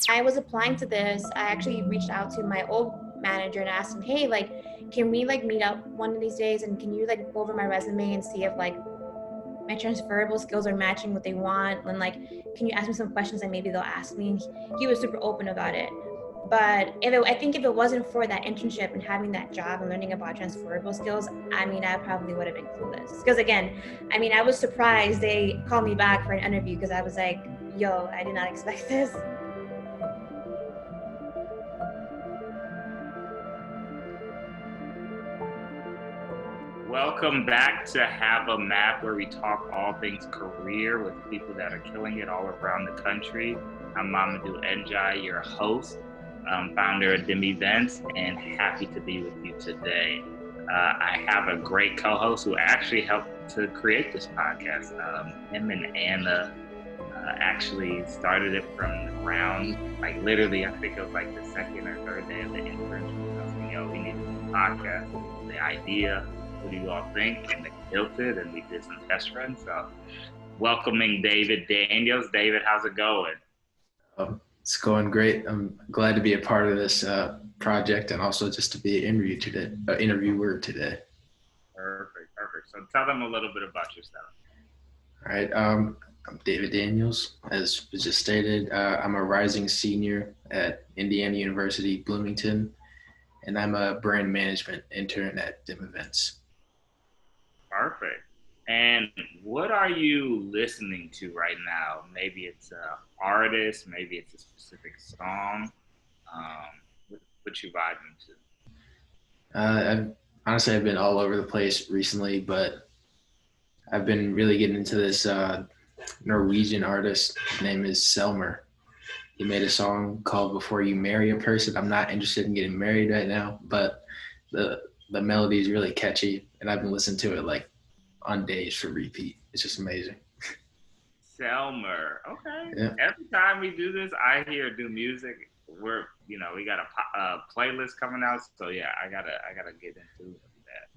I was applying to this. I actually reached out to my old manager and asked him, hey, like, can we like meet up one of these days and can you like go over my resume and see if like my transferable skills are matching what they want, and like can you ask me some questions that maybe they'll ask me. And he was super open about it. But I think if it wasn't for that internship and having that job and learning about transferable skills, I mean, I probably would have been clueless. Because again, I mean, I was surprised they called me back for an interview because I was like, yo, I did not expect this. Welcome back to Have a Map, where we talk all things career with people that are killing it all around the country. I'm Mamadou Njai, your host, founder of Dim Events, and happy to be with you today. I have a great co-host who actually helped to create this podcast. Him and Anna actually started it from the ground. Like literally, I think it was like the second or third day of the internship. I was like, yo, we need a podcast. The idea. What do you all think? And they built it, and we did some test runs. So, welcoming David Daniels. David, how's it going? It's going great. I'm glad to be a part of this project, and also just to be an interviewer today. Perfect. So, tell them a little bit about yourself. All right. I'm David Daniels, as was just stated. I'm a rising senior at Indiana University, Bloomington, and I'm a brand management intern at Dim Events. Perfect. And what are you listening to right now? Maybe it's an artist, maybe it's a specific song. What you vibing to? I've been all over the place recently, but I've been really getting into this Norwegian artist. His name is Selmer. He made a song called Before You Marry a Person. I'm not interested in getting married right now, but the melody is really catchy, and I've been listening to it like on days for repeat. It's just amazing. Selmer. Okay. Yeah. Every time we do this, I hear new music. We got a playlist coming out, so yeah, I gotta get into that.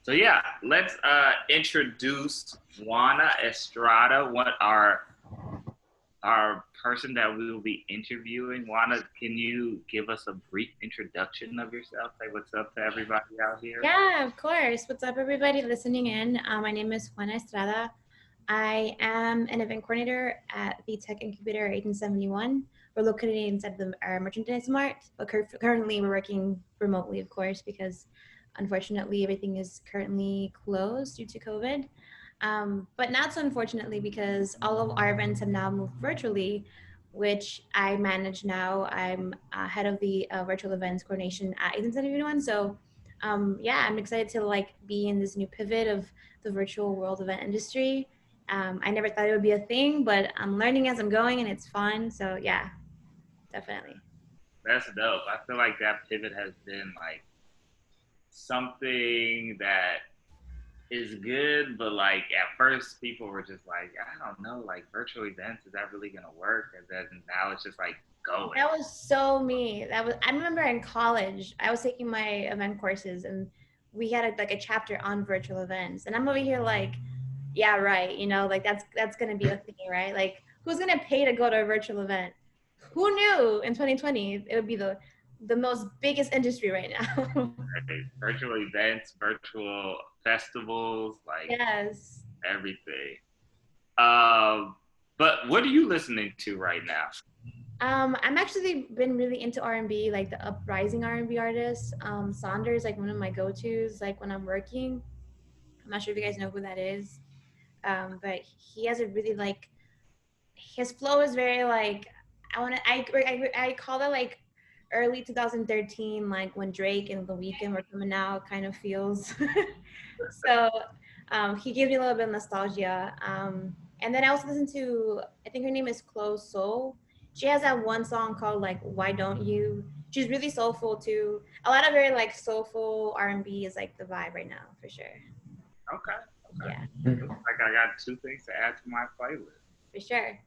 So yeah, let's introduce Juana Estrada, our person that we will be interviewing. Juana, can you give us a brief introduction of yourself? Say what's up to everybody out here. Yeah, of course. What's up, everybody listening in? My name is Juana Estrada. I am an event coordinator at the Tech Incubator 1871. We're located inside our merchandise mart, but currently we're working remotely, of course, because unfortunately everything is currently closed due to COVID. But not so unfortunately, because all of our events have now moved virtually, which I manage now. I'm head of the virtual events coordination at 1871. So yeah, I'm excited to like be in this new pivot of the virtual world event industry. I never thought it would be a thing, but I'm learning as I'm going, and it's fun. So yeah, definitely. That's dope. I feel like that pivot has been like something that is good, but like at first people were just like, I don't know, like virtual events, is that really gonna work? And then now it's just like going. That was so me. I remember in college, I was taking my event courses, and we had a chapter on virtual events, and I'm over here like, yeah, right. Like that's gonna be a thing, right? Like who's gonna pay to go to a virtual event? Who knew in 2020 it would be the most biggest industry right now? Right. Virtual events, virtual festivals, like yes, everything. But what are you listening to right now? I'm actually been really into R&B, like the uprising R&B artists. Saunders, like one of my go-tos, like when I'm working. I'm not sure if you guys know who that is. But he has a really like, his flow is very like, I call it like early 2013, like when Drake and The Weeknd were coming out, kind of feels. So he gives me a little bit of nostalgia. And then I also listen to, I think her name is Chloe Soul. She has that one song called like Why Don't You. She's really soulful too. A lot of very like soulful R&B is like the vibe right now for sure. Okay. Yeah. Like I got two things to add to my playlist. For sure.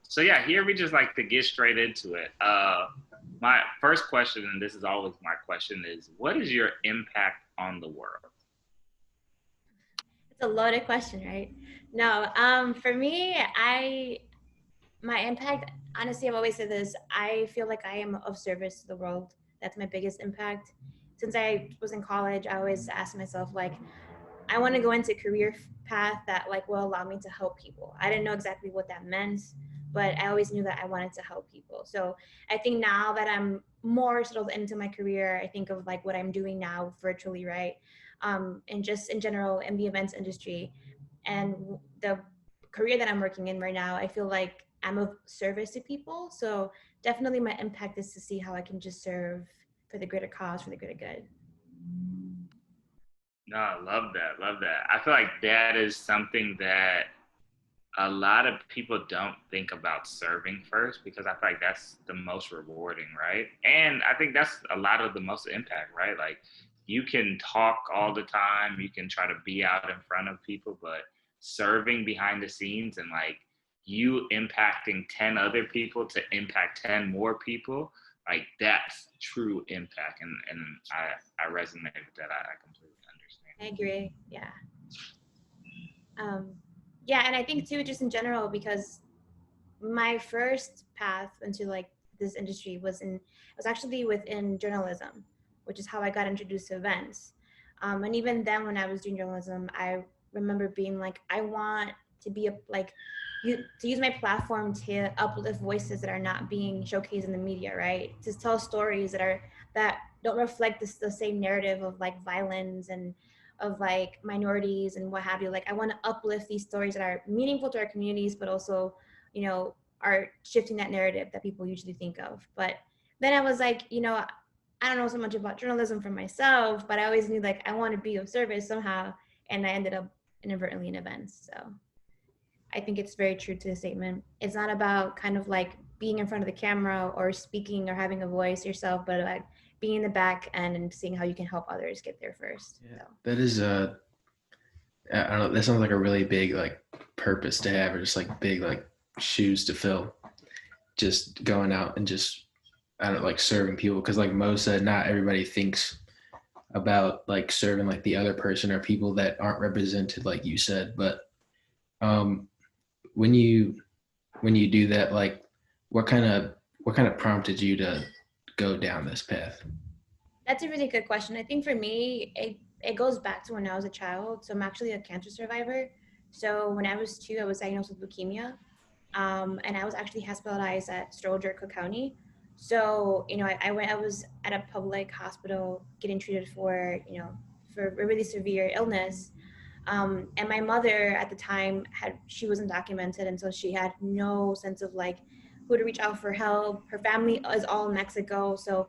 So yeah, here we just like to get straight into it. My first question, and this is always my question, is what is your impact on the world? It's a loaded question, right? No, for me, My impact, honestly, I've always said this. I feel like I am of service to the world. That's my biggest impact. Since I was in college, I always asked myself, like, I want to go into a career path that like will allow me to help people. I didn't know exactly what that meant, but I always knew that I wanted to help people. So I think now that I'm more settled into my career, I think of like what I'm doing now virtually, right? And just in general in the events industry and the career that I'm working in right now, I feel like I'm of service to people. So definitely my impact is to see how I can just serve for the greater cause, for the greater good. No, I love that. Love that. I feel like that is something that a lot of people don't think about serving first because I feel like that's the most rewarding, right? And I think that's a lot of the most impact, right? Like you can talk all the time, you can try to be out in front of people, but serving behind the scenes and like you impacting 10 other people to impact 10 more people, like that's true impact. And I resonate with that. I completely understand. I agree. Yeah. Um, yeah, and I think too, just in general, because my first path into like this industry was actually within journalism, which is how I got introduced to events. And even then, when I was doing journalism, I remember being like, I want to be to use my platform to uplift voices that are not being showcased in the media, right? To tell stories that don't reflect the same narrative of like violence and of like minorities and what have you. Like I want to uplift these stories that are meaningful to our communities, but also, are shifting that narrative that people usually think of. But then I was like, I don't know so much about journalism for myself, but I always knew like I want to be of service somehow. And I ended up inadvertently in events. So I think it's very true to the statement. It's not about kind of like being in front of the camera or speaking or having a voice yourself, but like being in the back end and seeing how you can help others get there first. Yeah, So that is I don't know. That sounds like a really big like purpose to have, or just like big like shoes to fill. Just going out and just I don't know, like serving people because like Mo said, not everybody thinks about like serving like the other person or people that aren't represented, like you said. But um, when you do that, like what kind of prompted you to go down this path? that's a really good question. I think for me, it goes back to when I was a child. So I'm actually a cancer survivor. So when I was 2, I was diagnosed with leukemia. And I was actually hospitalized at Stroger, Cook County. So, I was at a public hospital getting treated for a really severe illness. And my mother at the time she wasn't documented. And so she had no sense of like who to reach out for help. Her family is all in Mexico. So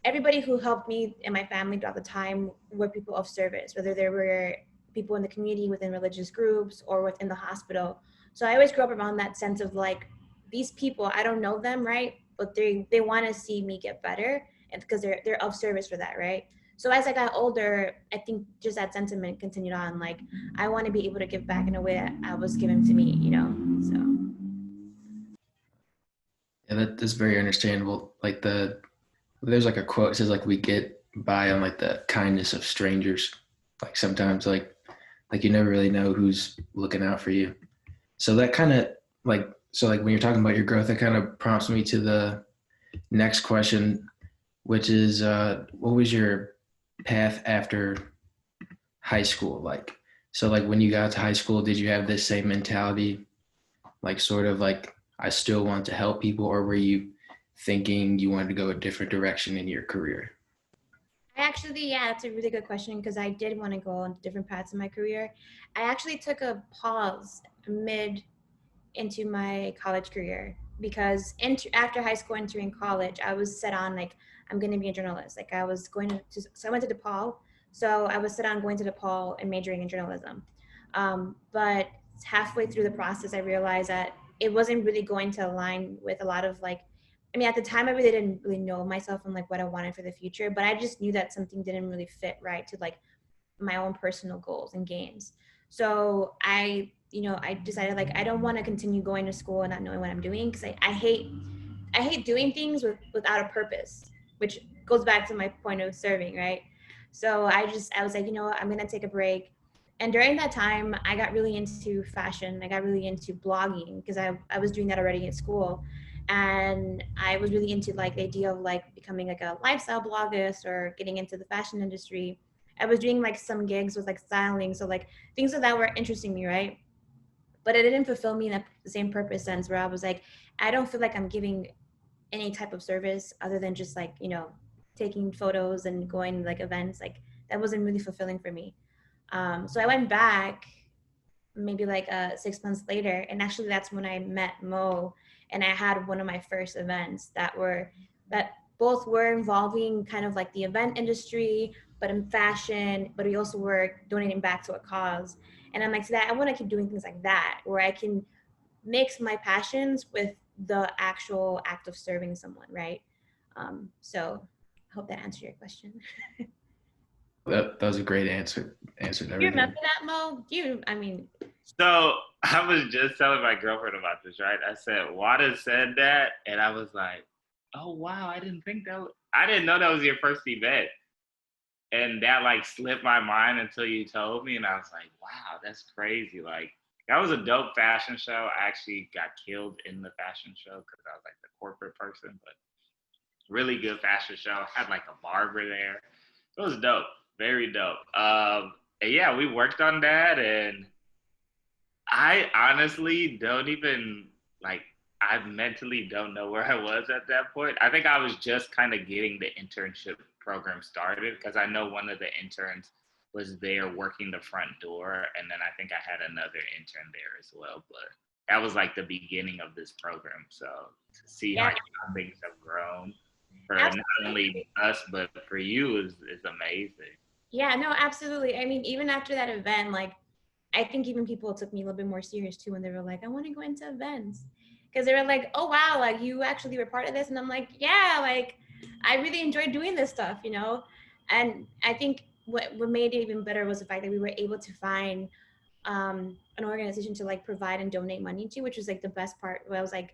everybody who helped me and my family throughout the time were people of service, whether there were people in the community within religious groups or within the hospital. So I always grew up around that sense of like these people, I don't know them, right? But they want to see me get better, and because they're of service for that, right? So as I got older, I think just that sentiment continued on. Like I want to be able to give back in a way that was given to me. So Yeah, that's very understandable. Like there's like a quote that says like we get by on like the kindness of strangers. Like sometimes like you never really know who's looking out for you. So that kind of like when you're talking about your growth, that kind of prompts me to the next question, which is what was your path after high school like? So like when you got to high school, did you have this same mentality, like sort of like I still want to help people, or were you thinking you wanted to go a different direction in your career? yeah, that's a really good question because I did want to go on different paths in my career. I actually took a pause mid into my college career because after high school, entering college, I was set on like I'm going to be a journalist. Like I was going so I went to DePaul, so I was set on going to DePaul and majoring in journalism. But halfway through the process, I realized that it wasn't really going to align with a lot of like. I mean, at the time, I really didn't really know myself and like what I wanted for the future, but I just knew that something didn't really fit right to like my own personal goals and gains. So I decided like I don't want to continue going to school and not knowing what I'm doing because I hate doing things without a purpose, which goes back to my point of serving, right? So I was like, I'm gonna take a break. And during that time, I got really into fashion. I got really into blogging because I was doing that already in school. And I was really into like the idea of like becoming like a lifestyle bloggist or getting into the fashion industry. I was doing like some gigs with like styling. So like things like that were interesting me, right? But it didn't fulfill me in the same purpose sense where I was like, I don't feel like I'm giving any type of service other than just like, taking photos and going like events. Like that wasn't really fulfilling for me. So I went back maybe like 6 months later, and actually that's when I met Mo, and I had one of my first events that both were involving kind of like the event industry, but in fashion, but we also were donating back to a cause. And I'm like, so that I want to keep doing things like that, where I can mix my passions with the actual act of serving someone, right? So I hope that answered your question. That was a great answer. Answered Do you everything. remember that, Mo? I mean, So I was just telling my girlfriend about this, right? I said, Wada said that, and I was like, oh wow, I didn't know that was your first event. And that like slipped my mind until you told me, and I was like, wow, that's crazy. Like that was a dope fashion show. I actually got killed in the fashion show because I was like the corporate person, but really good fashion show. Had like a barber there. It was dope, very dope. And yeah, we worked on that, and I honestly don't even like. I mentally don't know where I was at that point. I think I was just kind of getting the internship program started because I know one of the interns was there working the front door, and then I think I had another intern there as well. But that was like the beginning of this program. So to see yeah, how things have grown for not absolutely. only us but for you is amazing. Yeah, no, absolutely. I mean, even after that event, like, I think even people took me a little bit more serious too when they were like, I want to go into events. Because they were like, oh, wow, like, you actually were part of this. And I'm like, yeah, like, I really enjoyed doing this stuff. And I think what made it even better was the fact that we were able to find an organization to like provide and donate money to, which was like the best part. Where I was like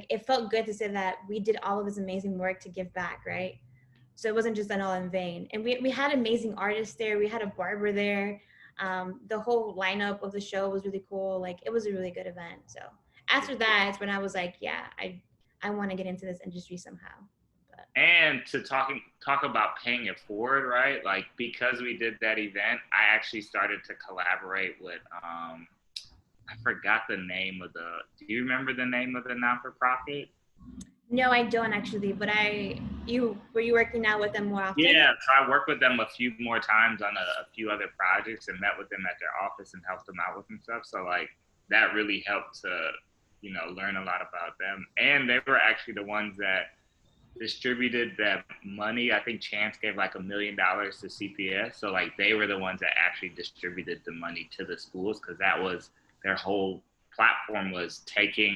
it felt good to say that we did all of this amazing work to give back, right? So it wasn't just done all in vain. And we had amazing artists there. We had a barber there. The whole lineup of the show was really cool. Like it was a really good event. So after that, it's when I was like, yeah, I want to get into this industry somehow. But And to talk about paying it forward, right? Like because we did that event, I actually started to collaborate with I forgot the name of the do you remember the name of the non for profit? no, I don't actually. But you were you working out with them more often? Yeah, so I worked with them a few more times on a few other projects and met with them at their office and helped them out with some stuff. So like that really helped to, learn a lot about them. And they were actually the ones that distributed that money. I think Chance gave like $1 million to CPS. So like they were the ones that actually distributed the money to the schools because that was their whole platform was taking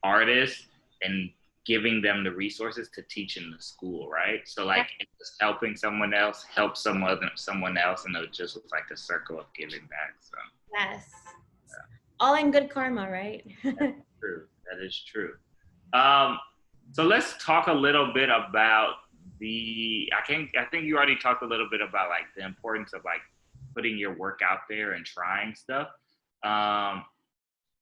artists and giving them the resources to teach in the school, right? So like it was helping someone else, help someone else, and it just was like a circle of giving back. So Yes. All in good karma, right? true. That is true. Um, so let's talk a little bit about I think you already talked a little bit about like the importance of like putting your work out there and trying stuff. Um,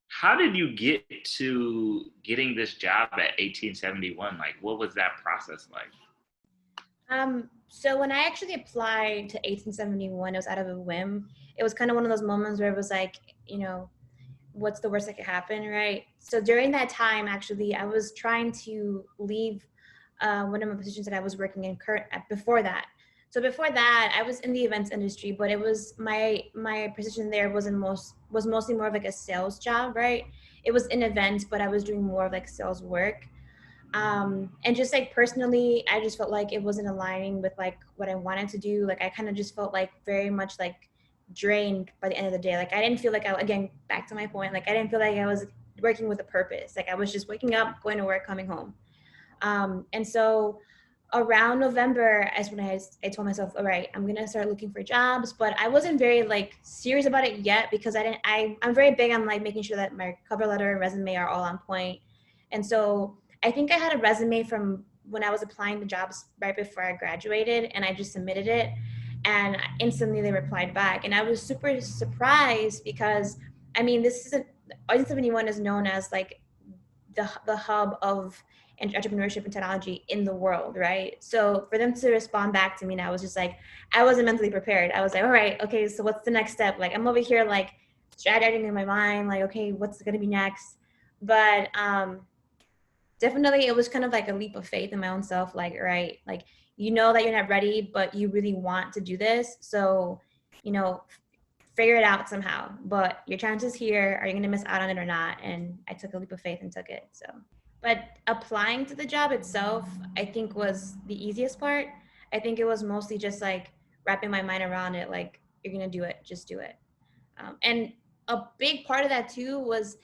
how did you get to getting this job at 1871? Like, what was that process like? So when I actually applied to 1871, it was out of a whim. It was kind of one of those moments where it was like, what's the worst that could happen, right? So during that time, actually, I was trying to leave one of my positions that I was working in before that. So before that, I was in the events industry, but it was my position there was mostly more of like a sales job, right? It was in events, but I was doing more of like sales work. And just like personally, I just felt like it wasn't aligning with like what I wanted to do. Like I kind of just felt like very much like drained by the end of the day. Like I didn't feel like again, back to my point, like I didn't feel like I was working with a purpose. Like I was just waking up, going to work, coming home. And so around November is when I told myself, all right, I'm gonna start looking for jobs, but I wasn't very like serious about it yet because I'm very big on like making sure that my cover letter and resume are all on point. And so I think I had a resume from when I was applying to jobs right before I graduated, and I just submitted it. And instantly they replied back. And I was super surprised because, I mean, this isn't, Audience 71 is known as like the hub of entrepreneurship and technology in the world, right? So for them to respond back to me, and I was just like, I wasn't mentally prepared. I was like, all right, okay, so what's the next step? Like, I'm over here like strategizing in my mind, like, okay, what's gonna be next? But definitely it was kind of like a leap of faith in my own self, like, right, like, you know that you're not ready, but you really want to do this. So, you know, figure it out somehow. But your chances here, are you going to miss out on it or not? And I took a leap of faith and took it. So, but applying to the job itself, I think was the easiest part. I think it was mostly just like wrapping my mind around it, like, you're going to do it, just do it. And a big part of that too was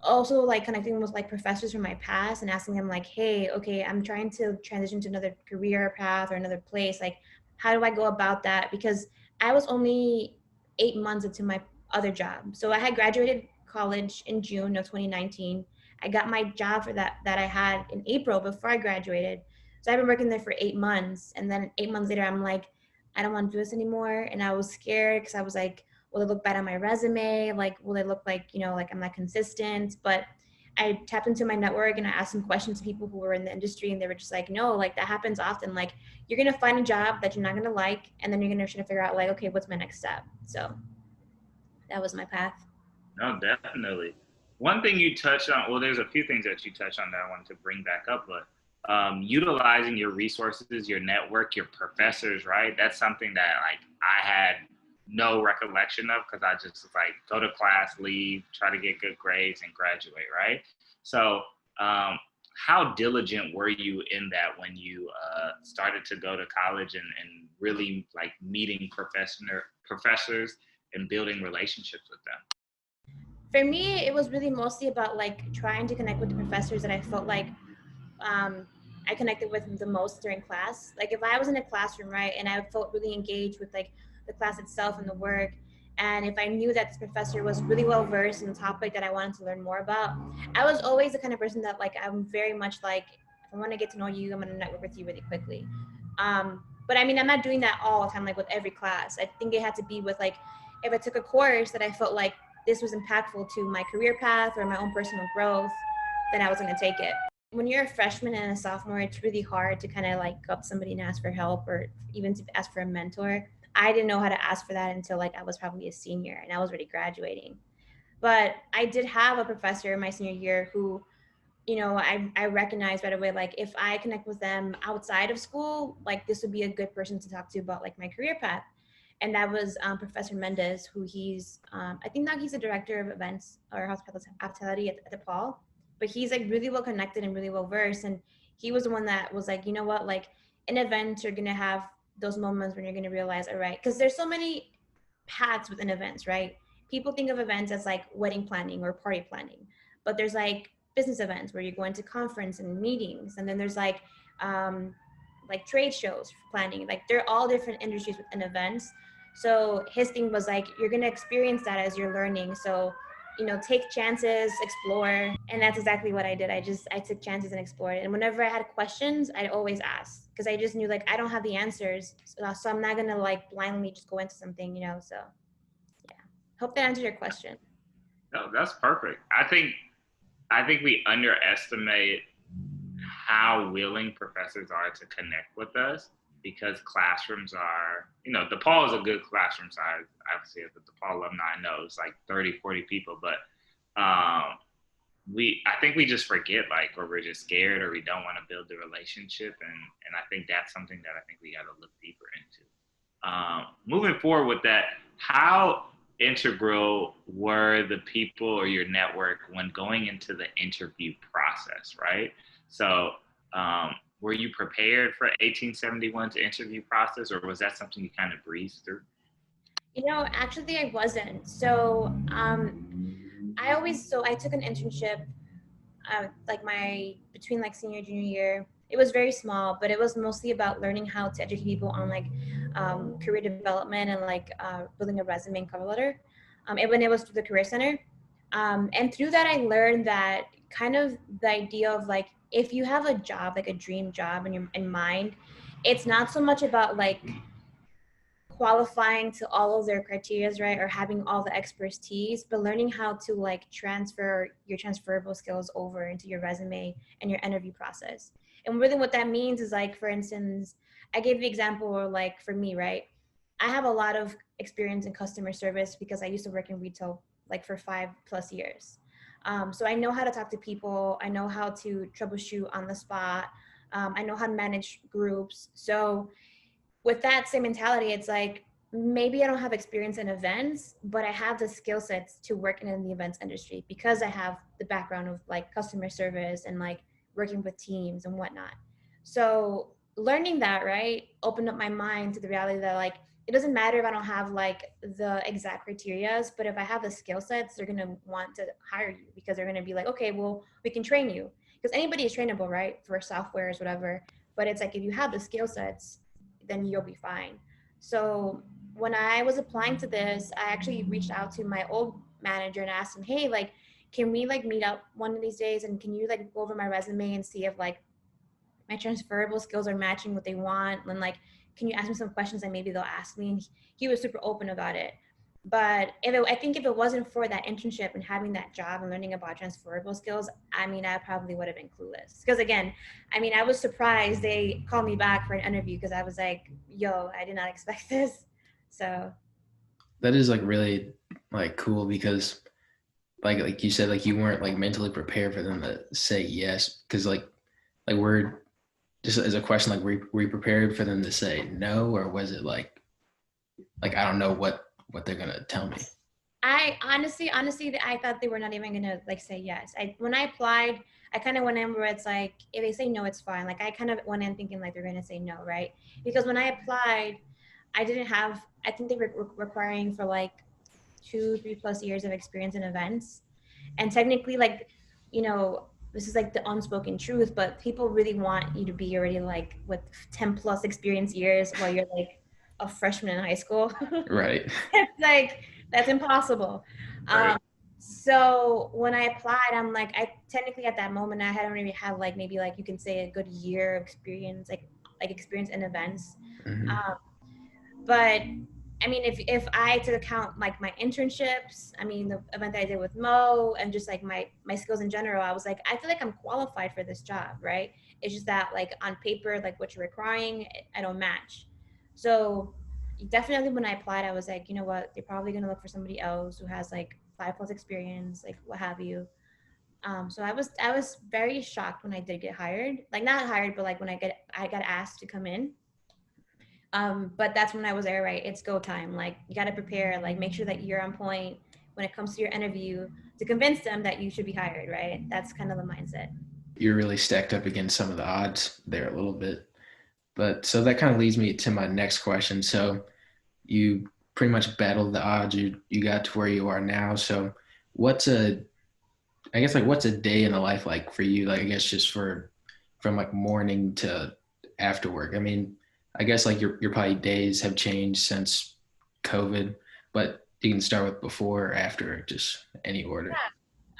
also like connecting with like professors from my past and asking them like, hey, okay, I'm trying to transition to another career path or another place, like, how do I go about that? Because I was only 8 months into my other job. So I had graduated college in June of 2019. I got my job for that I had in April before I graduated. So I've been working there for 8 months, and then 8 months later I'm like, I don't want to do this anymore. And I was scared because I was like, will it look bad on my resume? Like, will it look like, you know, like I'm not consistent? But I tapped into my network and I asked some questions to people who were in the industry, and they were just like, no, like that happens often. Like, you're going to find a job that you're not going to like, and then you're going to try to figure out like, okay, what's my next step? So that was my path. No, definitely. One thing you touched on, well, there's a few things that you touched on that I wanted to bring back up, but utilizing your resources, your network, your professors, right? That's something that like I had no recollection of because I just like go to class, leave, try to get good grades, and graduate, right? So, how diligent were you in that when you started to go to college and really like meeting professors and building relationships with them? For me, it was really mostly about like trying to connect with the professors that I felt like um, I connected with the most during class. Like, if I was in a classroom, right, and I felt really engaged with like the class itself and the work, and if I knew that this professor was really well versed in the topic that I wanted to learn more about, I was always the kind of person that like, I'm very much like, if I want to get to know you, I'm going to network with you really quickly. But I mean, I'm not doing that all the time, like with every class. I think it had to be with like, if I took a course that I felt like this was impactful to my career path or my own personal growth, then I was going to take it. When you're a freshman and a sophomore, it's really hard to kind of like go up to somebody and ask for help, or even to ask for a mentor. I didn't know how to ask for that until like I was probably a senior and I was already graduating. But I did have a professor in my senior year who, you know, I recognized right away, like, if I connect with them outside of school, like, this would be a good person to talk to about like my career path. And that was Professor Mendez, who he's, I think now he's the director of events or hospitality at the Paul, but he's like really well connected and really well versed. And he was the one that was like, you know what, like, in events, you're going to have those moments when you're going to realize, all right, because there's so many paths within events, right? People think of events as like wedding planning or party planning, but there's like business events where you go into conference and meetings, and then there's like trade shows planning. Like, they're all different industries within events. So his thing was like, you're gonna experience that as you're learning. So, you know, take chances, explore. And that's exactly what I did. I took chances and explored. And whenever I had questions, I'd always ask, because I just knew like I don't have the answers. So I'm not gonna like blindly just go into something, you know. So yeah. Hope that answered your question. No, that's perfect. I think we underestimate how willing professors are to connect with us because classrooms are, DePaul is a good classroom size. Obviously, as the DePaul alumni knows, like 30, 40 people, but I think we just forget, like, or we're just scared, or we don't want to build the relationship. And I think that's something that I think we got to look deeper into. Moving forward with that, how integral were the people or your network when going into the interview process, right? So were you prepared for 1871's interview process, or was that something you kind of breezed through? You know, actually, I wasn't. So I took an internship like between like senior junior year. It was very small, but it was mostly about learning how to educate people on like career development and like building a resume and cover letter. When it was through the Career Center, and through that I learned that kind of the idea of like, if you have a job, like a dream job in mind, it's not so much about like qualifying to all of their criterias, right, or having all the expertise, but learning how to like transfer your transferable skills over into your resume and your interview process. And really what that means is like, for instance, I gave the example like for me, right, I have a lot of experience in customer service because I used to work in retail like for 5+ years. So I know how to talk to people. I know how to troubleshoot on the spot. I know how to manage groups. So with that same mentality, it's like maybe I don't have experience in events, but I have the skill sets to work in the events industry because I have the background of like customer service and like working with teams and whatnot. So learning that, right, opened up my mind to the reality that like it doesn't matter if I don't have like the exact criterias, but if I have the skill sets, they're gonna want to hire you because they're gonna be like, okay, well, we can train you. Because anybody is trainable, right? For softwares, whatever. But it's like if you have the skill sets, then you'll be fine. So when I was applying to this, I actually reached out to my old manager and asked him, hey, like, can we like meet up one of these days and can you like go over my resume and see if like my transferable skills are matching what they want, and like can you ask me some questions that maybe they'll ask me? And he was super open about it. But I think if it wasn't for that internship and having that job and learning about transferable skills, I mean, I probably would have been clueless. Because again, I mean, I was surprised they called me back for an interview because I was like, yo, I did not expect this. So That is like really like cool because like you said, like you weren't like mentally prepared for them to say yes. Cause like we're just as a question, like were you prepared for them to say no, or was it like I don't know what they're gonna tell me? I honestly, I thought they were not even gonna like say yes. When I applied, I kind of went in where it's like, if they say no, it's fine. Like I kind of went in thinking like they're gonna say no, right? Because when I applied, I didn't have. I think they were requiring for like 2, 3+ years of experience in events, and technically, like, you know, this is like the unspoken truth, but people really want you to be already like with 10+ experience years while you're like a freshman in high school. Right. It's like that's impossible. Right. So when I applied, I'm like, I technically at that moment I hadn't really had like maybe like you can say a good year of experience, like experience in events. Mm-hmm. But I mean, if I took account like my internships, I mean the event that I did with Mo and just like my skills in general, I was like, I feel like I'm qualified for this job, right? It's just that like on paper, like what you're requiring, I don't match. So definitely when I applied, I was like, you know what, they're probably gonna look for somebody else who has like 5+ experience, like what have you. So I was very shocked when I did get hired, like not hired, but like when I got asked to come in. But that's when I was there, right? It's go time. Like you got to prepare, like make sure that you're on point when it comes to your interview to convince them that you should be hired, right? That's kind of the mindset. You're really stacked up against some of the odds there a little bit. But so that kind of leads me to my next question. So you pretty much battled the odds. You got to where you are now. So what's a I guess like what's a day in the life like for you? Like I guess just from like morning to after work. I mean, I guess like your probably days have changed since COVID, but you can start with before or after, just any order.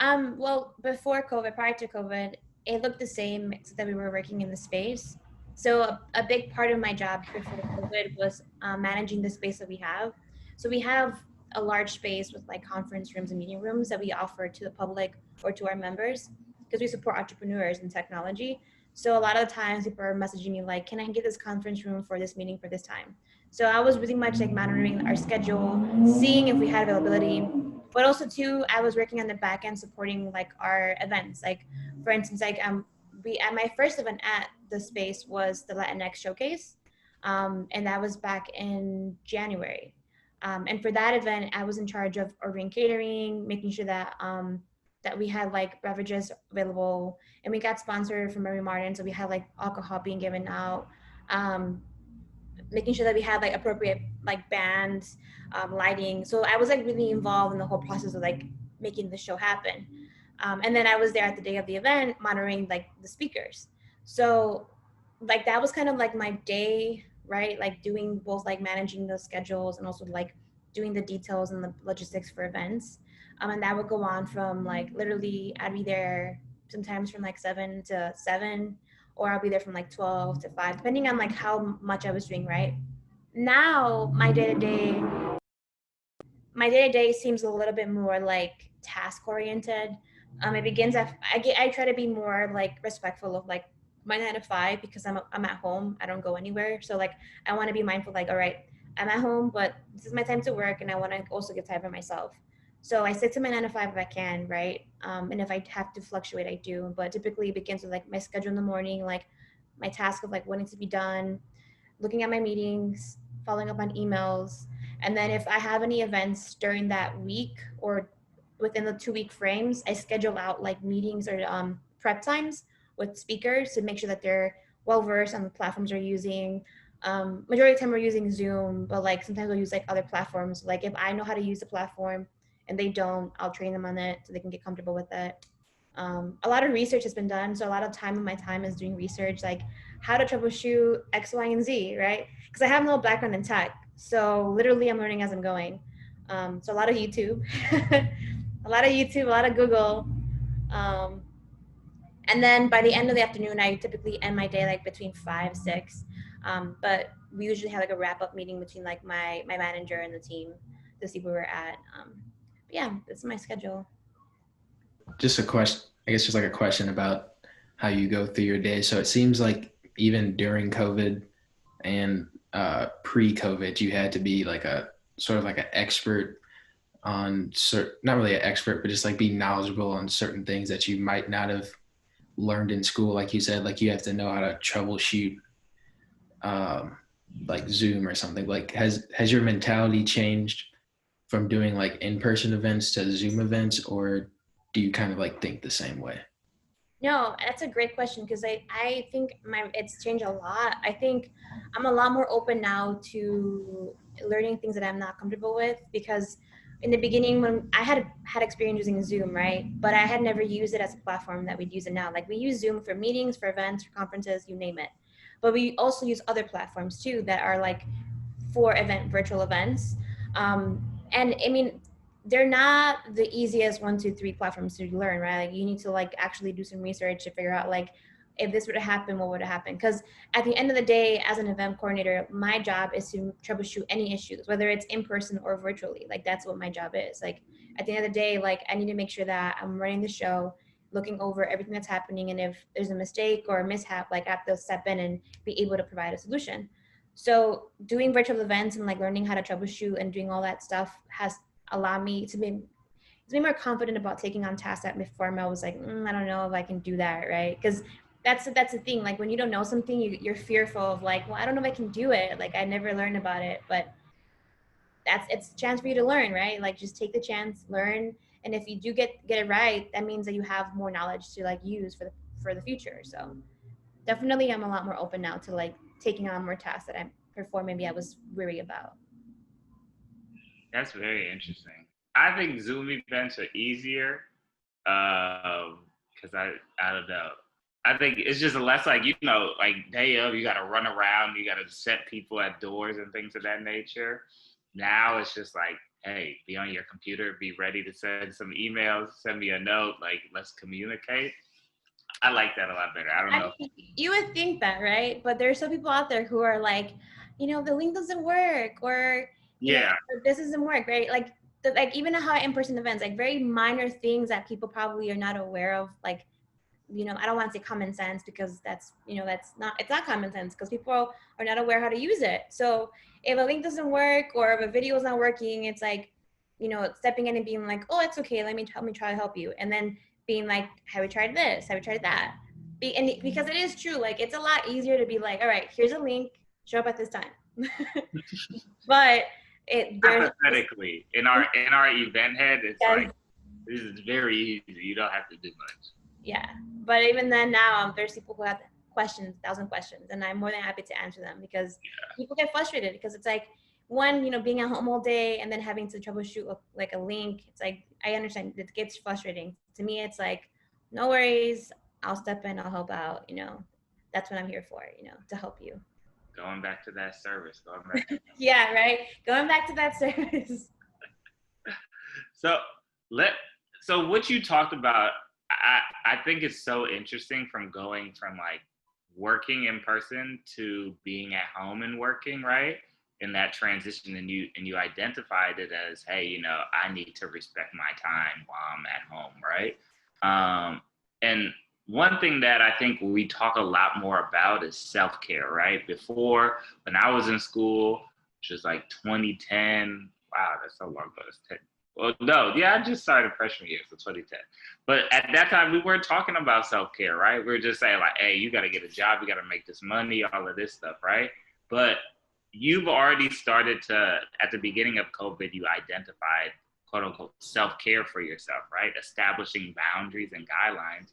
Well, before COVID, prior to COVID, it looked the same except that we were working in the space. So a big part of my job before COVID was managing the space that we have. So we have a large space with like conference rooms and meeting rooms that we offer to the public or to our members because we support entrepreneurs in technology. So a lot of the times people are messaging me like, can I get this conference room for this meeting for this time? So I was really much like monitoring our schedule, seeing if we had availability, but also too I was working on the back end supporting like our events, like for instance like we at my first event at the space was the Latinx showcase, and that was back in January, and for that event I was in charge of ordering catering, making sure that that we had like beverages available, and we got sponsored from Mary Martin, so we had like alcohol being given out, um, making sure that we had like appropriate like bands, lighting. So I was like really involved in the whole process of like making the show happen. And then I was there at the day of the event monitoring like the speakers. So like that was kind of like my day, right? Like doing both like managing the schedules and also like doing the details and the logistics for events. And that would go on from like literally I'd be there sometimes from like 7 to 7, or I'll be there from like 12 to 5, depending on like how much I was doing, right? now my day to day seems a little bit more like task oriented. It begins at I try to be more like respectful of like my 9 to 5 because I'm at home. I don't go anywhere. So like I want to be mindful. Like, all right, I'm at home, but this is my time to work, and I want to also give time for myself. So I stick to my 9 to 5 if I can, right? And if I have to fluctuate, I do. But typically, it begins with like my schedule in the morning, like my task of like what needs to be done, looking at my meetings, following up on emails. And then if I have any events during that week or within the 2 week frames, I schedule out like meetings or prep times with speakers to make sure that they're well versed on the platforms they're using. Majority of the time we're using Zoom, but like sometimes we'll use like other platforms. Like if I know how to use the platform and they don't, I'll train them on it so they can get comfortable with it. A lot of research has been done. So a lot of time of my time is doing research, like how to troubleshoot X, Y, and Z, right? Because I have no background in tech. So literally I'm learning as I'm going. So a lot of YouTube, a lot of Google. Um, and then by the end of the afternoon, I typically end my day like between 5, 6. But we usually have like a wrap up meeting between like my manager and the team to see where we're at. But yeah, that's my schedule. Just a question, I guess just like a question about how you go through your day. So it seems like even during COVID and pre-COVID, you had to be like a sort of like an expert on not really an expert, but just like be knowledgeable on certain things that you might not have learned in school. Like you said, like you have to know how to troubleshoot um, like Zoom or something. Like has your mentality changed from doing like in-person events to Zoom events, or do you kind of like think the same way? No, that's a great question because I think it's changed a lot. I think I'm a lot more open now to learning things that I'm not comfortable with because in the beginning when I had experience using Zoom, right? But I had never used it as a platform that we'd use it now. Like we use Zoom for meetings, for events, for conferences, you name it. But we also use other platforms too that are like for virtual events. And I mean, they're not the easiest 1, 2, 3 platforms to learn, right? Like you need to like actually do some research to figure out like if this were to happen, what would happen? Because at the end of the day, as an event coordinator, my job is to troubleshoot any issues, whether it's in person or virtually. Like that's what my job is. Like at the end of the day, like I need to make sure that I'm running the show, looking over everything that's happening, and if there's a mistake or a mishap, like I have to step in and be able to provide a solution. So doing virtual events and like learning how to troubleshoot and doing all that stuff has allowed me to be more confident about taking on tasks that before I was like, I don't know if I can do that, right? Because that's the thing. Like when you don't know something, you're fearful of like, well, I don't know if I can do it. Like I never learned about it, but it's a chance for you to learn, right? Like just take the chance, learn, and if you do get it right, that means that you have more knowledge to like use for the future. So definitely, I'm a lot more open now to like taking on more tasks that I before maybe I was weary about. That's very interesting. I think Zoom events are easier because I don't know. I think it's just less like, like day of, you got to run around, you got to set people at doors and things of that nature. Now it's just like, hey, be on your computer, be ready to send some emails, send me a note, like let's communicate. I like that a lot better. I don't I know. mean, you would think that, right? But there's some people out there who are like, the link doesn't work, or Yeah. or this doesn't work, right? Like, like even how in-person events, like very minor things that people probably are not aware of, like I don't want to say common sense because that's not it's not common sense because people are not aware how to use it. So if a link doesn't work or if a video is not working, it's like stepping in and being like, oh, it's okay, let me try to help you, and then being like, have you tried this, have you tried that, because it is true, like it's a lot easier to be like, all right, here's a link, show up at this time. But there's Hypothetically, in our event head, it's yes, like this is very easy. You don't have to do much. yeah, but even then now there's people who have questions, 1,000 questions, and I'm more than happy to answer them because people get frustrated because it's like one, being at home all day and then having to troubleshoot like a link. It's like, I understand it gets frustrating. To me, it's like, no worries, I'll step in, I'll help out. That's what I'm here for, to help you. Going back to that service. Going back to Yeah, right. Going back to that service. So so what you talked about, I think it's so interesting from going from like working in person to being at home and working, right? in that transition, and you identified it as, hey, you know, I need to respect my time while I'm at home, right? And one thing that I think we talk a lot more about is self-care, right? Before, when I was in school, which was like 2010, wow, that's so long ago. That's 10. Well, no, yeah, I just started freshman year, so 2010. But at that time, we weren't talking about self-care, right? We were just saying like, hey, you got to get a job, you got to make this money, all of this stuff, right? But you've already started to, at the beginning of COVID, you identified quote unquote self-care for yourself, right? Establishing boundaries and guidelines.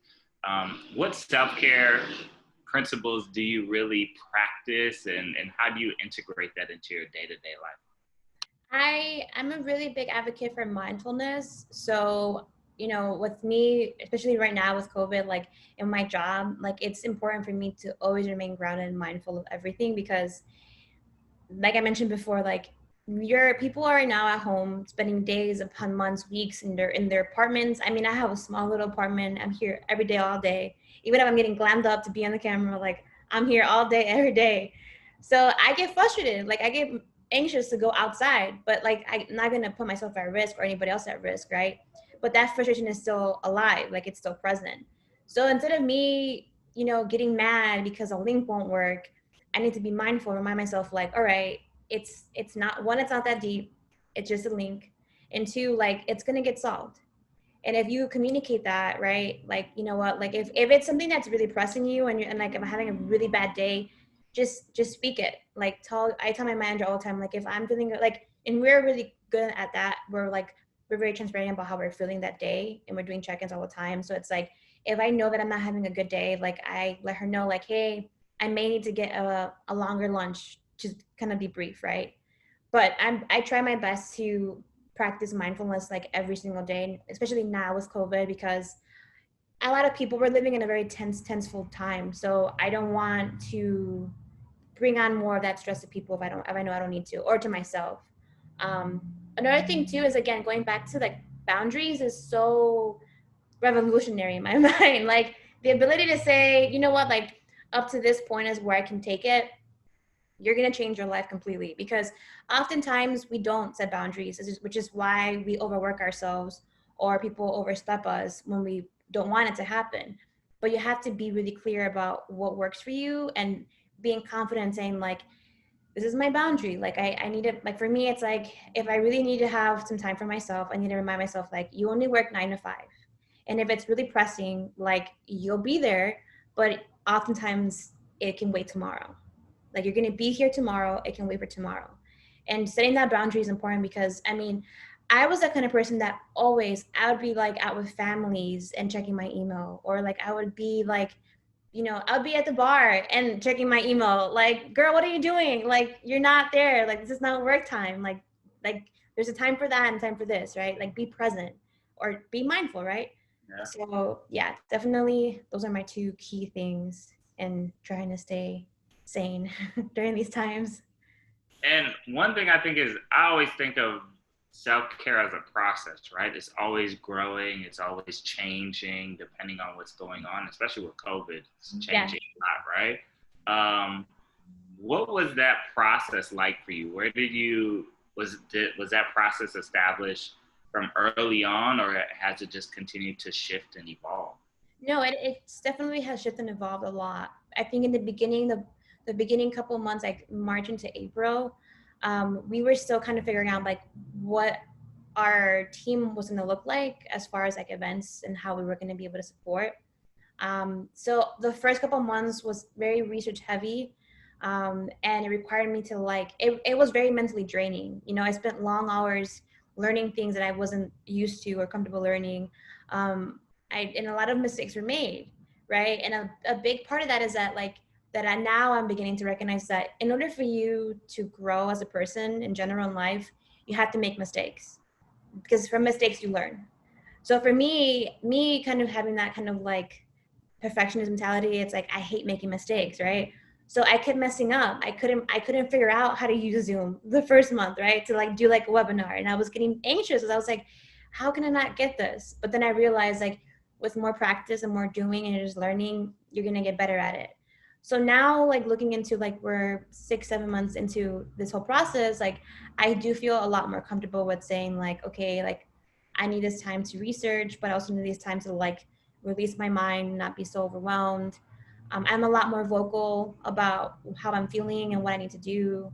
What self-care principles do you really practice, and how do you integrate that into your day-to-day life? I'm a really big advocate for mindfulness. So, you know, with me, especially right now with COVID, like in my job, like it's important for me to always remain grounded and mindful of everything because like I mentioned before, like your people are now at home spending days upon months, weeks in their apartments. I mean, I have a small little apartment. I'm here every day, all day. Even if I'm getting glammed up to be on the camera, like I'm here all day, every day. So I get frustrated. Like I get anxious to go outside, but like I'm not gonna put myself at risk or anybody else at risk, right? But that frustration is still alive, like it's still present. So instead of me, you know, getting mad because a link won't work, I need to be mindful, remind myself like, all right, it's not one, it's not that deep. It's just a link. And two, like it's gonna get solved. And if you communicate that, right, like, you know what, like if it's something that's really pressing you and you're and like I'm having a really bad day, just speak it. Like I tell my manager all the time, like if I'm feeling like, and we're really good at that. We're very transparent about how we're feeling that day and we're doing check-ins all the time. So it's like if I know that I'm not having a good day, like I let her know like, hey, I may need to get a longer lunch to kind of debrief, right? But I try my best to practice mindfulness like every single day, especially now with COVID, because a lot of people were living in a very tenseful time. So I don't want to bring on more of that stress to people if I know I don't need to, or to myself. Um, Another thing too is again going back to like boundaries is so revolutionary in my mind. Like the ability to say, you know what, like up to this point is where I can take it. You're going to change your life completely because oftentimes we don't set boundaries, which is why we overwork ourselves or people overstep us when we don't want it to happen. But you have to be really clear about what works for you and being confident saying like, this is my boundary. Like I need it. Like for me, it's like, if I really need to have some time for myself, I need to remind myself like, you only work 9 to 5. And if it's really pressing, like you'll be there, but oftentimes it can wait tomorrow. Like you're going to be here tomorrow, it can wait for tomorrow. And setting that boundary is important because I mean, I was that kind of person that always, I would be like out with families and checking my email, or like I would be like, you know, I would be at the bar and checking my email. Like, girl, what are you doing? Like, you're not there. Like, this is not work time. Like there's a time for that and time for this, right? Like, be present or be mindful, right? Yeah. So yeah, definitely, those are my two key things in trying to stay sane during these times. And one thing I think is, I always think of self-care as a process, right? It's always growing, it's always changing depending on what's going on, especially with COVID. It's Yeah. changing a lot, right? What was that process like for you? Where did you, was that process established from early on, or has it just continued to shift and evolve? No, it's definitely has shifted and evolved a lot. I think in the beginning, the beginning couple months, like March into April, we were still kind of figuring out like what our team was going to look like as far as like events and how we were going to be able to support. So the first couple months was very research heavy, and it required me to like it was very mentally draining. You know, I spent long hours learning things that I wasn't used to or comfortable learning. And a lot of mistakes were made, right? And a big part of that is that like that now I'm beginning to recognize that in order for you to grow as a person in general in life, you have to make mistakes because from mistakes you learn. So for me kind of having that kind of like perfectionist mentality, it's like I hate making mistakes, right? So I kept messing up. I couldn't figure out how to use Zoom the first month, right? To like do like a webinar. And I was getting anxious because I was like, how can I not get this? But then I realized like with more practice and more doing and just learning, you're gonna get better at it. So now, like looking into like we're 6-7 months into this whole process, like I do feel a lot more comfortable with saying like, okay, like I need this time to research, but I also need this time to like release my mind, not be so overwhelmed. I'm a lot more vocal about how I'm feeling and what I need to do.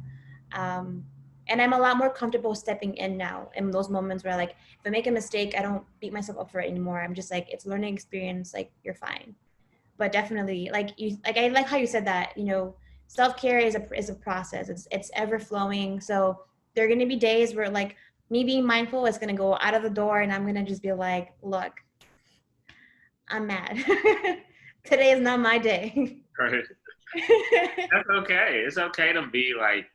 Um, and I'm a lot more comfortable stepping in now in those moments where like if I make a mistake, I don't beat myself up for it anymore. I'm just like, it's a learning experience, like you're fine. But definitely like you, like I like how you said that, you know, self-care is a process. It's ever flowing. So there are going to be days where like me being mindful is going to go out of the door and I'm going to just be like, look, I'm mad. Today is not my day. Right. That's okay. It's okay to be like,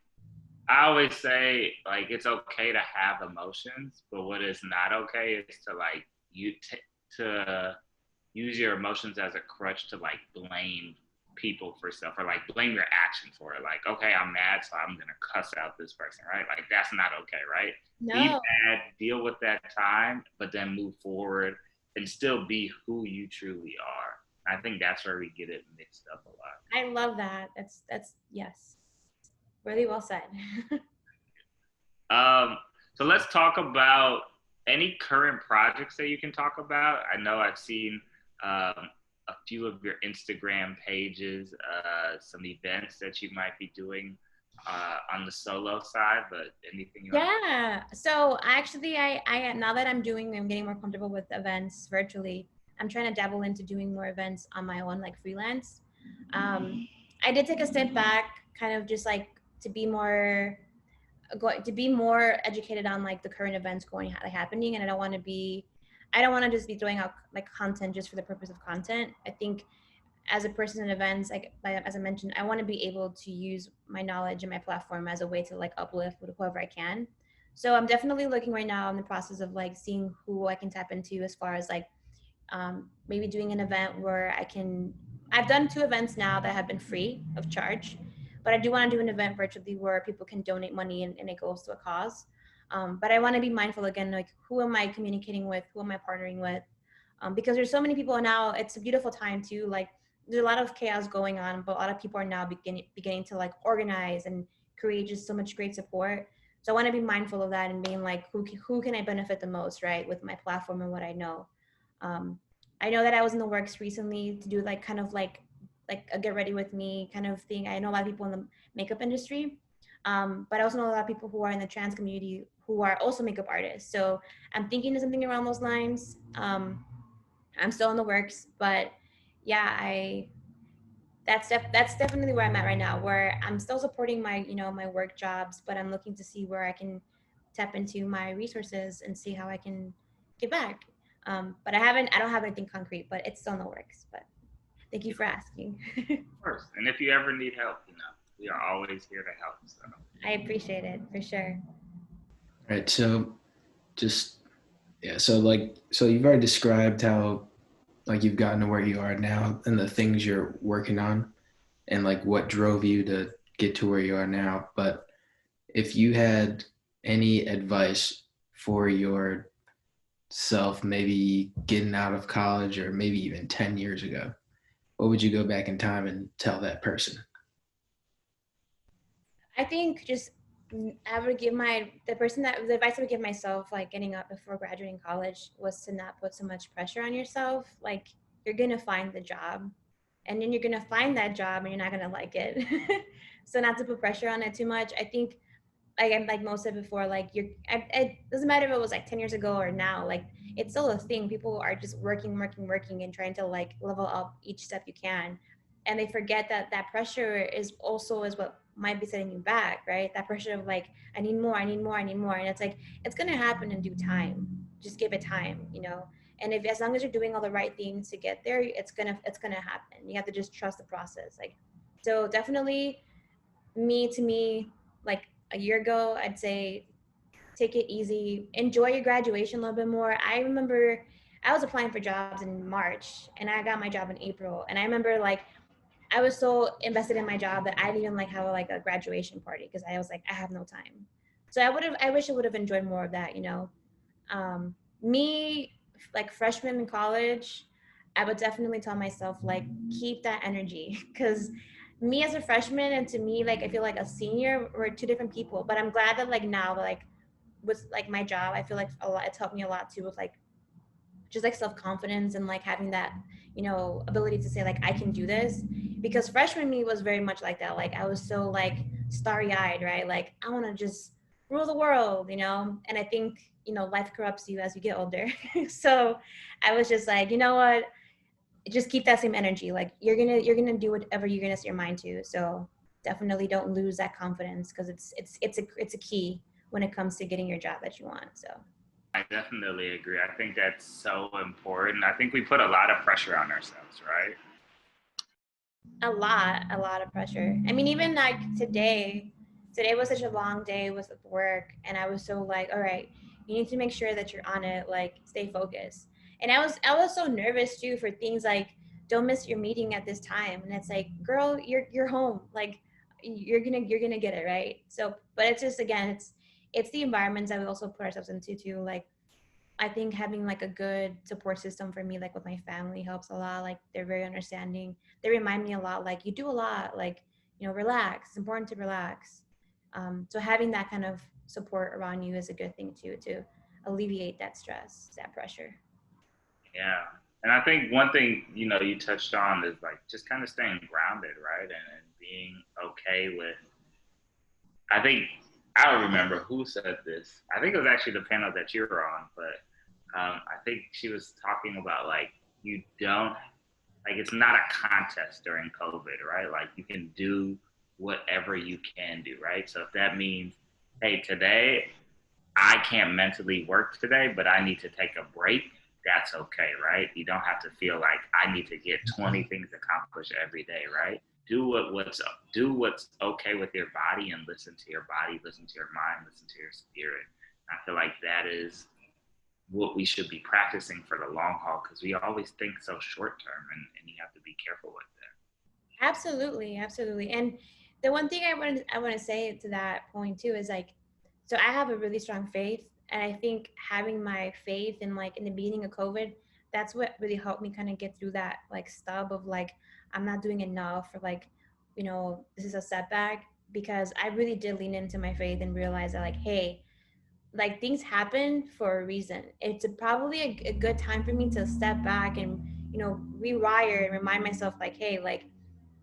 I always say, like, it's okay to have emotions, but what is not okay is to like to use your emotions as a crutch to like blame people for stuff or like blame your action for it. Like, okay, I'm mad, so I'm gonna cuss out this person, right? Like, that's not okay, right? Be No, mad, deal with that time, but then move forward and still be who you truly are. I think that's where we get it mixed up a lot. I love that. That's yes, really well said. Um, so let's talk about any current projects that you can talk about. I know I've seen a few of your Instagram pages, some events that you might be doing on the solo side, but anything you want Yeah. So actually, I now that I'm getting more comfortable with events virtually. I'm trying to dabble into doing more events on my own, like freelance. Um, I did take a step back, kind of just like to be more going to be more educated on like the current events like happening, and I don't want to just be throwing out like content just for the purpose of content. I think as a person in events, like as I mentioned, I want to be able to use my knowledge and my platform as a way to like uplift with whoever I can. So I'm definitely looking right now in the process of like seeing who I can tap into as far as like maybe doing an event where I've done 2 events now that have been free of charge, but I do want to do an event virtually where people can donate money and it goes to a cause. But I want to be mindful again, like who am I communicating with? Who am I partnering with? Because there's so many people now. It's a beautiful time too. Like there's a lot of chaos going on, but a lot of people are now beginning to like organize and create just so much great support. So I want to be mindful of that and being like, who can I benefit the most, right, with my platform and what I know. Um, I know that I was in the works recently to do like kind of like a get ready with me kind of thing. I know a lot of people in the makeup industry, but I also know a lot of people who are in the trans community who are also makeup artists. So I'm thinking of something around those lines. I'm still in the works, but yeah, that's definitely where I'm at right now. Where I'm still supporting my my work jobs, but I'm looking to see where I can tap into my resources and see how I can give back. But I don't have anything concrete, but it's still in the works. But thank you for asking. first. And if you ever need help, we are always here to help. So I appreciate it for sure. All right. So just, yeah. So you've already described how like you've gotten to where you are now and the things you're working on and like what drove you to get to where you are now. But if you had any advice for yourself, maybe getting out of college or maybe even 10 years ago, what would you go back in time and tell that person? I think just I would give the advice I would give myself like getting up before graduating college was to not put so much pressure on yourself. Like you're gonna find the job, and then you're gonna find that job and you're not gonna like it. So not to put pressure on it too much. I think like most said before, like it doesn't matter if it was like 10 years ago or now, like it's still a thing. People are just working and trying to like level up each step you can. And they forget that that pressure is what might be setting you back, right? That pressure of like, I need more, I need more, I need more. And it's like, it's going to happen in due time. Just give it time. And if, as long as you're doing all the right things to get there, it's going to happen. You have to just trust the process. Like, so definitely me, like a year ago, I'd say take it easy, enjoy your graduation a little bit more. I remember I was applying for jobs in March and I got my job in April. And I remember like I was so invested in my job that I didn't even like have like a graduation party because I was like, I have no time. So I wish I would have enjoyed more of that. Me, like freshman in college, I would definitely tell myself like keep that energy because me as a freshman and to me, like, I feel like a senior were two different people. But I'm glad that like now, like with like my job, I feel like a lot, it's helped me a lot too with like just like self-confidence and like having that, you know, ability to say like I can do this. Because freshman me was very much like that. Like I was so like starry-eyed, right? Like I want to just rule the world, you know. And I think, you know, life corrupts you as you get older. So I was just like, you know what, just keep that same energy. Like you're gonna do whatever you're gonna set your mind to. So definitely don't lose that confidence, because it's a key when it comes to getting your job that you want. So I definitely agree. I think that's so important. I think we put a lot of pressure on ourselves, right? a lot of pressure. I mean, even like today was such a long day with work, and I was so like, all right, you need to make sure that you're on it, like stay focused. And I was so nervous too for things like don't miss your meeting at this time, and it's like, girl, you're home, like you're gonna get it right. So, but it's just again, it's the environments that we also put ourselves into too, like I think having like a good support system for me, like with my family, helps a lot. Like they're very understanding. They remind me a lot, like you do a lot, like, you know, relax. It's important to relax. So having that kind of support around you is a good thing too, to alleviate that stress, that pressure. Yeah. And I think one thing, you touched on is like just kind of staying grounded, right? And being okay with, I think, I don't remember who said this. I think it was actually the panel that you were on, but I think she was talking about like, you don't, like, it's not a contest during COVID, right? Like, you can do whatever you can do, right? So if that means, hey, today I can't mentally work today, but I need to take a break, that's okay, right? You don't have to feel like I need to get 20 things accomplished every day, right? Do what's okay with your body and listen to your body, listen to your mind, listen to your spirit. I feel like that is what we should be practicing for the long haul, because we always think so short term, and you have to be careful with that. Absolutely, absolutely. And the one thing I want to say to that point too is like, so I have a really strong faith, and I think having my faith in like in the beginning of COVID, that's what really helped me kind of get through that like stub of like I'm not doing enough, or like, you know, this is a setback, because I really did lean into my faith and realize that like, hey, like things happen for a reason. It's probably a good time for me to step back and, you know, rewire and remind myself like, hey, like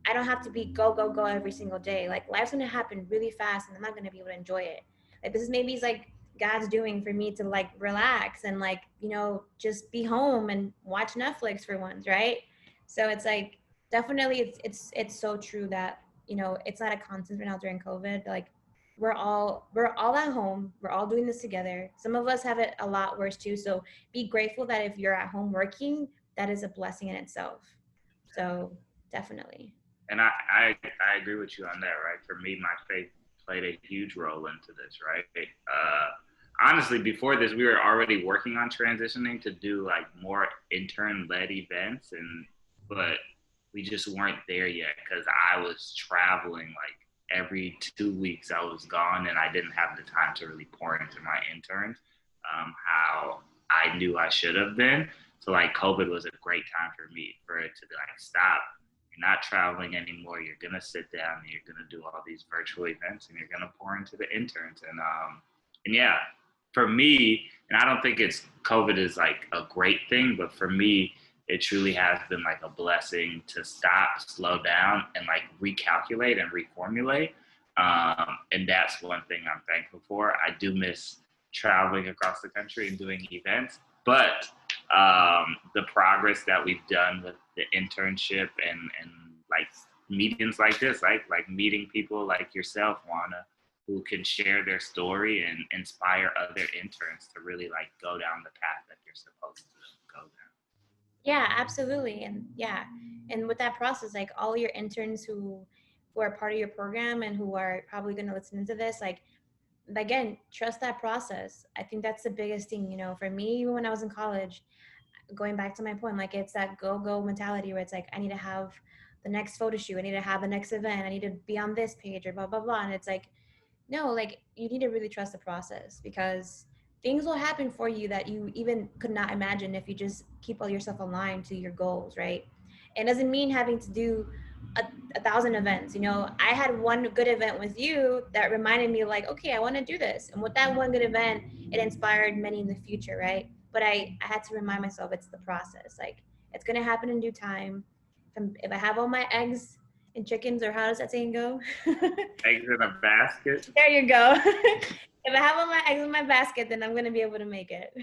I don't have to be go go go every single day. Like life's gonna happen really fast, and I'm not gonna be able to enjoy it. Like this is maybe it's like God's doing for me to like relax and like, you know, just be home and watch Netflix for once, right? So it's like definitely it's so true that, you know, it's not a constant right now during COVID. Like we're all at home. We're all doing this together. Some of us have it a lot worse too. So be grateful that if you're at home working, that is a blessing in itself. So definitely. And I agree with you on that, right? For me, my faith played a huge role into this, right? Honestly, before this, we were already working on transitioning to do like more intern led events, but we just weren't there yet because I was traveling like every 2 weeks. I was gone, and I didn't have the time to really pour into my interns how I knew I should have been. So like COVID was a great time for me for it to like stop. You're not traveling anymore. You're gonna sit down and you're gonna do all these virtual events, and you're gonna pour into the interns. And yeah, for me, and I don't think it's COVID is like a great thing, but for me, it truly has been like a blessing to stop, slow down, and like recalculate and reformulate. And that's one thing I'm thankful for. I do miss traveling across the country and doing events, but the progress that we've done with the internship and like meetings like this, like meeting people like yourself, Juana, who can share their story and inspire other interns to really like go down the path that you're supposed to go down. Yeah, absolutely. And yeah, and with that process, like all your interns who are part of your program and who are probably going to listen to this, like again, trust that process. I think that's the biggest thing, you know, for me, even when I was in college, going back to my point, like it's that go go mentality where it's like I need to have the next photo shoot, I need to have the next event, I need to be on this page or blah blah blah. And it's like, no, like you need to really trust the process, because things will happen for you that you even could not imagine if you just keep all yourself aligned to your goals, right? It doesn't mean having to do a thousand events. You know, I had one good event with you that reminded me like, okay, I want to do this. And with that one good event, it inspired many in the future, right? But I had to remind myself it's the process. Like it's gonna happen in due time. If I have all my eggs and chickens, or how does that saying go? Eggs in a basket. There you go. If I have all my eggs in my basket, then I'm gonna be able to make it.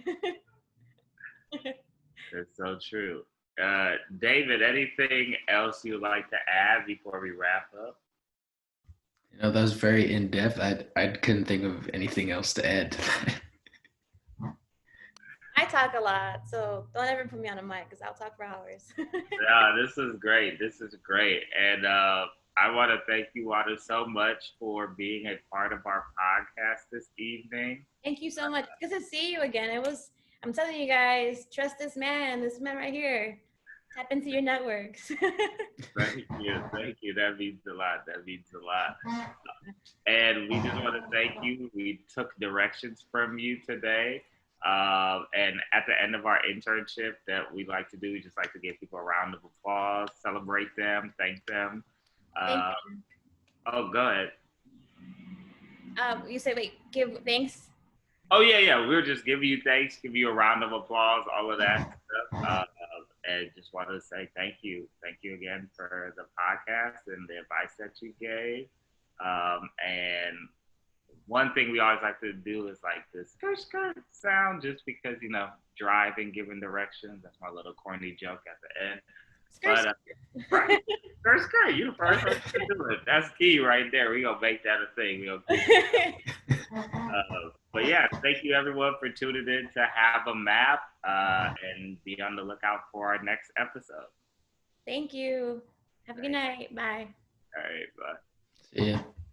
That's so true. David, anything else you'd like to add before we wrap up? That was very in depth. I couldn't think of anything else to add to that. I talk a lot, so don't ever put me on a mic because I'll talk for hours. Yeah, this is great. This is great. And I want to thank you, Juana, so much for being a part of our podcast this evening. Thank you so much. Good to see you again. I'm telling you guys, trust this man right here. Tap into your networks. Thank you. Thank you. That means a lot. That means a lot. And we just want to thank you. We took directions from you today. And at the end of our internship that we like to do, we just like to give people a round of applause, celebrate them, thank them. Thank Oh, go ahead. you say, wait, give thanks. Oh, yeah. We'll just give you thanks, give you a round of applause, all of that stuff. And just want to say thank you. Thank you again for the podcast and the advice that you gave. And one thing we always like to do is like this skirt sound, just because, driving, giving directions. That's my little corny joke at the end. Skirt, right. Skirt, you the first person to do it. That's key right there. We're going to make that a thing. But yeah, thank you everyone for tuning in to Have a Map, and be on the lookout for our next episode. Thank you. Have a good night. Bye. All right, bye. See ya.